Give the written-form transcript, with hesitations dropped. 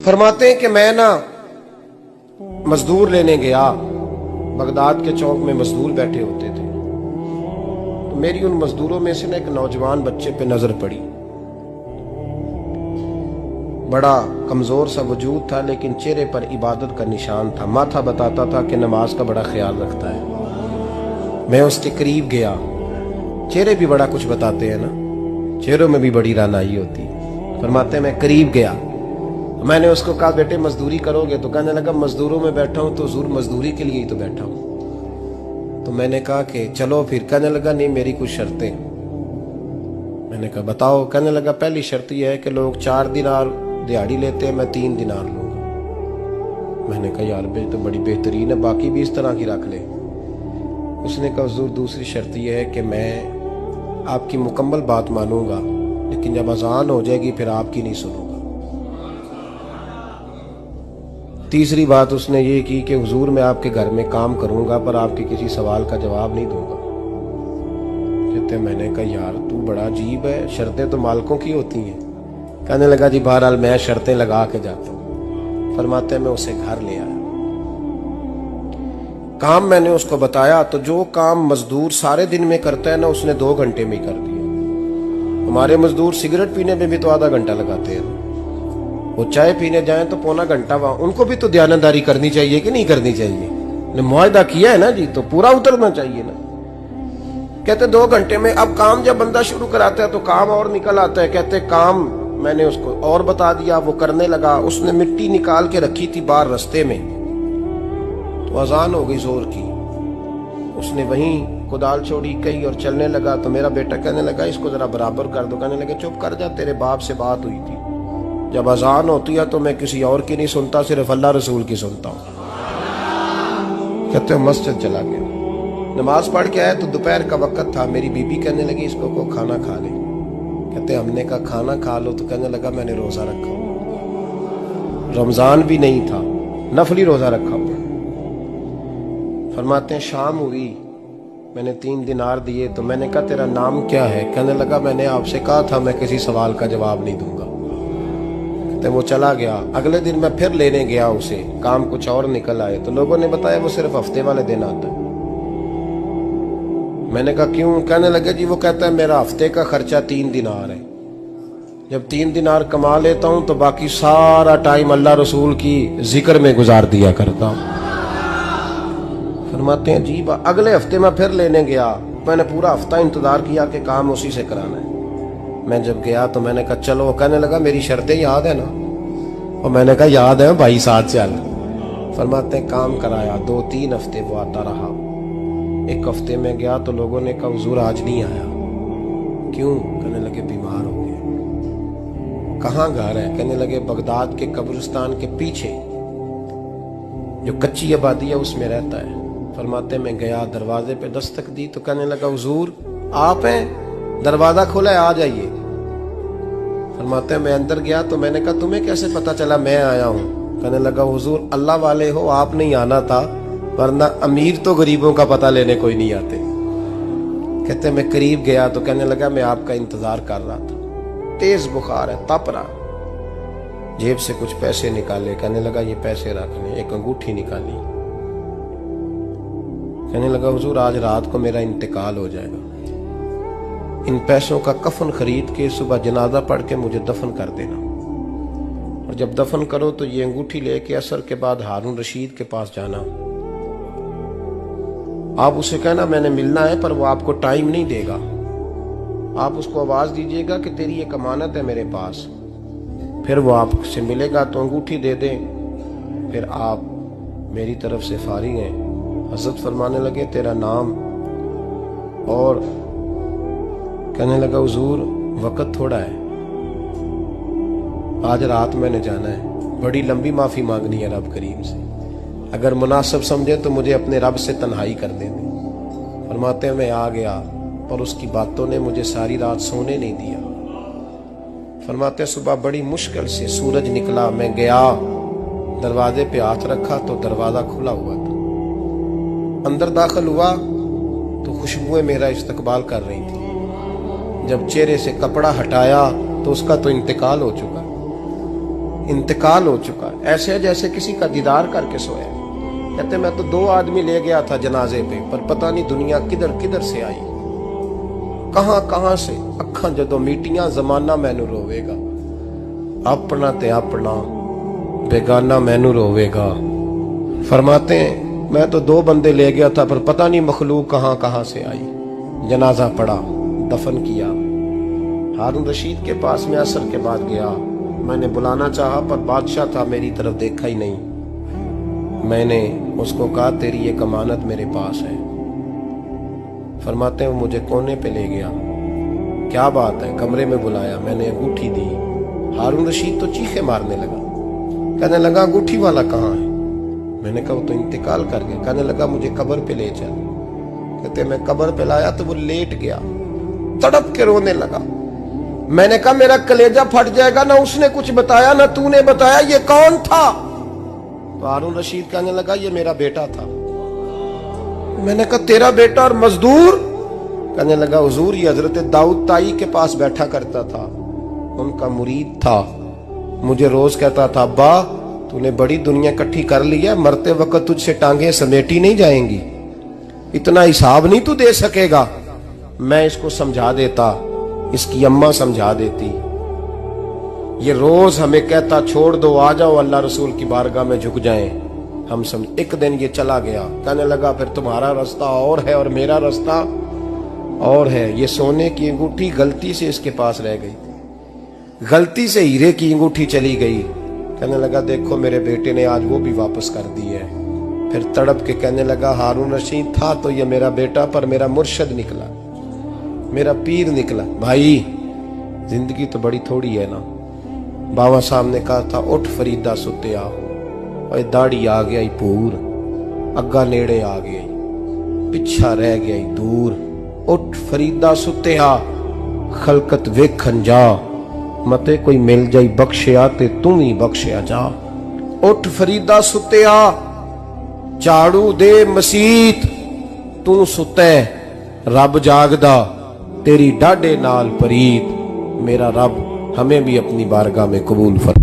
फरमाते हैं कि मैं ना मजदूर लेने गया, बगदाद के चौक में मजदूर बैठे होते थे, तो मेरी उन मजदूरों में से ना एक नौजवान बच्चे पे नजर पड़ी। बड़ा कमजोर सा वजूद था, लेकिन चेहरे पर इबादत का निशान था। माथा बताता था कि नमाज का बड़ा ख्याल रखता है। मैं उसके करीब गया। चेहरे भी बड़ा कुछ बताते हैं ना, चेहरों में भी बड़ी रानाई होती है। फरमाते हैं मैं करीब गया, मैंने उसको कहा बेटे मजदूरी करोगे? तो कहने लगा मजदूरों में बैठा हूं तो हुजूर मजदूरी के लिए ही तो बैठा हूं। तो मैंने कहा कि चलो फिर। कहने लगा नहीं, मेरी कुछ शर्तें। मैंने कहा बताओ? कहने लगा पहली शर्त यह है कि लोग 4 दिनार दिहाड़ी लेते हैं, मैं 3 दिनार लूंगा। मैंने कहा यार बे तो बड़ी बेहतरीन है, बाकी भी इस तरह की रख ले। उसने कहा हुजूर दूसरी शर्त यह है कि मैं आपकी मुकम्मल बात मानूंगा, लेकिन जब अजान हो जाएगी फिर आपकी नहीं सुनूंगा। तीसरी बात उसने ये की कि हुजूर मैं आपके घर में काम करूंगा पर आपके किसी सवाल का जवाब नहीं दूंगा। कहते मैंने कहा यार तू बड़ा अजीब है, शर्तें तो मालिकों की होती हैं। कहने लगा जी बहरहाल मैं शर्तें लगा के जाता हूं। फरमाते मैं उसे घर ले आया, काम मैंने उसको बताया, तो जो काम मजदूर सारे दिन में करता है ना उसने 2 घंटे में ही कर दिया। हमारे मजदूर सिगरेट पीने में भी तो आधा घंटा लगाते हैं, वो चाय पीने जाएं तो पौना घंटा। वहां उनको भी तो ध्यानदारी करनी चाहिए कि नहीं करनी चाहिए? ने मुआहदा किया है ना जी, तो पूरा उतरना चाहिए ना। कहते 2 घंटे में। अब काम जब बंदा शुरू कराता है तो काम और निकल आता है। कहते काम मैंने उसको और बता दिया, वो करने लगा। उसने मिट्टी निकाल के रखी थी बाहर रास्ते में, तो अजान हो गई जोर की। उसने वहीं कुदाल छोड़ी कही और चलने लगा। तो मेरा बेटा कहने लगा इसको जरा बराबर कर दो। कहने लगे चुप कर जा, तेरे बाप से बात हुई थी, जब अजान होती है तो मैं किसी और की नहीं सुनता, सिर्फ अल्लाह रसूल की सुनता हूँ। कहते हो मस्जिद चला गया, नमाज पढ़ के आया तो दोपहर का वक्त था। मेरी बीबी कहने लगी इसको को खाना खा ले। कहते हमने कहा खाना खा लो, तो कहने लगा मैंने रोजा रखा, रमजान भी नहीं था, नफली रोजा रखा हुआ। फरमाते हैं शाम हुई, मैंने 3 दिनार दिए। तो मैंने कहा तेरा नाम क्या है? कहने लगा मैंने आपसे कहा था मैं किसी सवाल का जवाब नहीं दूंगा। तो वो चला गया। अगले दिन मैं फिर लेने गया उसे, काम कुछ और निकल आए। तो लोगों ने बताया वो सिर्फ हफ्ते वाले दिन आता है। मैंने कहा क्यों? कहने लगे जी वो कहता है मेरा हफ्ते का खर्चा 3 दिनार है, जब 3 दिनार कमा लेता हूं तो बाकी सारा टाइम अल्लाह रसूल की जिक्र में गुजार दिया करता हूं। फरमाते हैं जी अगले हफ्ते मैं फिर लेने गया। मैंने पूरा हफ्ता इंतजार किया कि काम उसी से कराना है। मैं जब गया तो मैंने कहा चलो। कहने लगा मेरी शर्तें याद है ना? और मैंने कहा याद है भाई, साथ चल। फरमाते हैं काम कराया। 2-3 हफ्ते वो आता रहा। एक हफ्ते में गया तो लोगों ने कहा हुजूर आज नहीं आया। क्यों? कहने लगे बीमार हो गए। कहाँ घर है? कहने लगे बगदाद के कब्रिस्तान के पीछे जो कच्ची आबादी है उसमें रहता है। फरमाते मैं गया, दरवाजे पे दस्तक दी तो कहने लगा हुजूर आप हैं? दरवाजा खोला है, आ जाइए। फरमाते हैं मैं अंदर गया तो मैंने कहा तुम्हें कैसे पता चला मैं आया हूं? कहने लगा हुजूर अल्लाह वाले हो, आप नहीं आना था, वरना अमीर तो गरीबों का पता लेने कोई नहीं आते। कहते मैं करीब गया तो कहने लगा मैं आपका इंतजार कर रहा था, तेज बुखार है, तप रहा। जेब से कुछ पैसे निकाले। कहने लगा ये पैसे रखने। एक अंगूठी निकाली। कहने लगा हुजूर आज रात को मेरा इंतकाल हो जाएगा, इन पैसों का कफन खरीद के सुबह जनाजा पढ़ के मुझे दफन कर देना, और जब दफन करो तो ये अंगूठी लेके असर के बाद हारून रशीद के पास जाना। आप उसे कहना मैंने मिलना है, पर वो आपको टाइम नहीं देगा। आप उसको आवाज दीजिएगा कि तेरी एक अमानत है मेरे पास, फिर वो आपसे मिलेगा तो अंगूठी दे दे, फिर आप मेरी तरफ से फारिग हैं। हजरत फरमाने लगे तेरा नाम? और कहने लगा हुजूर वक्त थोड़ा है, आज रात मैंने जाना है, बड़ी लंबी माफी मांगनी है रब करीम से, अगर मुनासिब समझे तो मुझे अपने रब से तन्हाई कर देने। फरमाते हैं मैं आ गया, पर उसकी बातों ने मुझे सारी रात सोने नहीं दिया। फरमाते हैं सुबह बड़ी मुश्किल से सूरज निकला, मैं गया दरवाजे पे हाथ रखा तो दरवाजा खुला हुआ था। अंदर दाखिल हुआ तो खुशबुएं मेरा इस्तकबाल कर रही थी। जब चेहरे से कपड़ा हटाया तो उसका तो इंतकाल हो चुका। इंतकाल हो चुका है, ऐसे जैसे किसी का दीदार करके सोया। कहते मैं तो 2 आदमी ले गया था जनाजे पे, पर पता नहीं दुनिया किधर किधर से आई, कहां कहां से। अखां जदों मीटियां जमाना मैनू रोवेगा, अपना ते अपना बेगाना मैनू रोवेगा। फरमाते हैं मैं तो 2 बंदे ले गया था, पर पता नहीं मखलूक कहां कहां से आई। जनाजा पड़ा, दफन किया। हारून रशीद के पास में असर के बाद गया, मैंने बुलाना चाहा पर बादशाह था, मेरी तरफ देखा ही नहीं। मैंने उसको कहा तेरी ये अमानत मेरे पास है। फरमाते हैं मुझे कोने पे ले गया, क्या बात है, कमरे में बुलाया, मैंने अंगूठी दी। हारून रशीद तो चीखे मारने लगा, कहने लगा अंगूठी वाला कहाँ है? मैंने कहा वो तो इंतकाल कर गया। कहने लगा मुझे कब्र पे ले चल। कहते मैं कब्र पे लाया तो वो लेट गया, तड़प के रोने लगा। मैंने कहा मेरा कलेजा फट जाएगा, ना उसने कुछ बताया ना तूने बताया, ये कौन था? तो हारून रशीद कहने लगा ये मेरा बेटा था। मैंने कहा तेरा बेटा और मजदूर? कहने लगा हुजूर ये हजरत दाऊद ताई के पास बैठा करता था, उनका मुरीद था। मुझे रोज कहता था अब्बा तूने बड़ी दुनिया इकट्ठी कर ली है, मरते वक्त तुझसे टांगे समेटी नहीं जाएंगी, इतना हिसाब नहीं तू दे सकेगा। मैं इसको समझा देता, इसकी अम्मा समझा देती। ये रोज हमें कहता छोड़ दो, आ जाओ अल्लाह रसूल की बारगाह में झुक जाएं। हम समझ। एक दिन ये चला गया, कहने लगा फिर तुम्हारा रास्ता और है और मेरा रास्ता और है। ये सोने की अंगूठी गलती से इसके पास रह गई, गलती से हीरे की अंगूठी चली गई। कहने लगा देखो मेरे बेटे ने आज वो भी वापस कर दी है। फिर तड़प के कहने लगा हारून रशीद था तो ये मेरा बेटा, पर मेरा मुर्शद निकला, मेरा पीर निकला। भाई जिंदगी तो बड़ी थोड़ी है ना। बाबा साहब ने कहा था उठ फरीदा सुते आओ, और दाढ़ी आ गया पूर, अग्गा नेड़े आ गया, पिछा रह गया दूर। उठ फरीदा सुते आ, खलकत वेखन जा, मते कोई मिल जाई बख्शिया ते तू ही बख्शिया जा। उठ फरीदा सुते आ, झाड़ू दे मसीत, तू सुते रब जागदा, तेरी डाडे नाल परीत। मेरा रब हमें भी अपनी बारगाह में कबूल फरमा।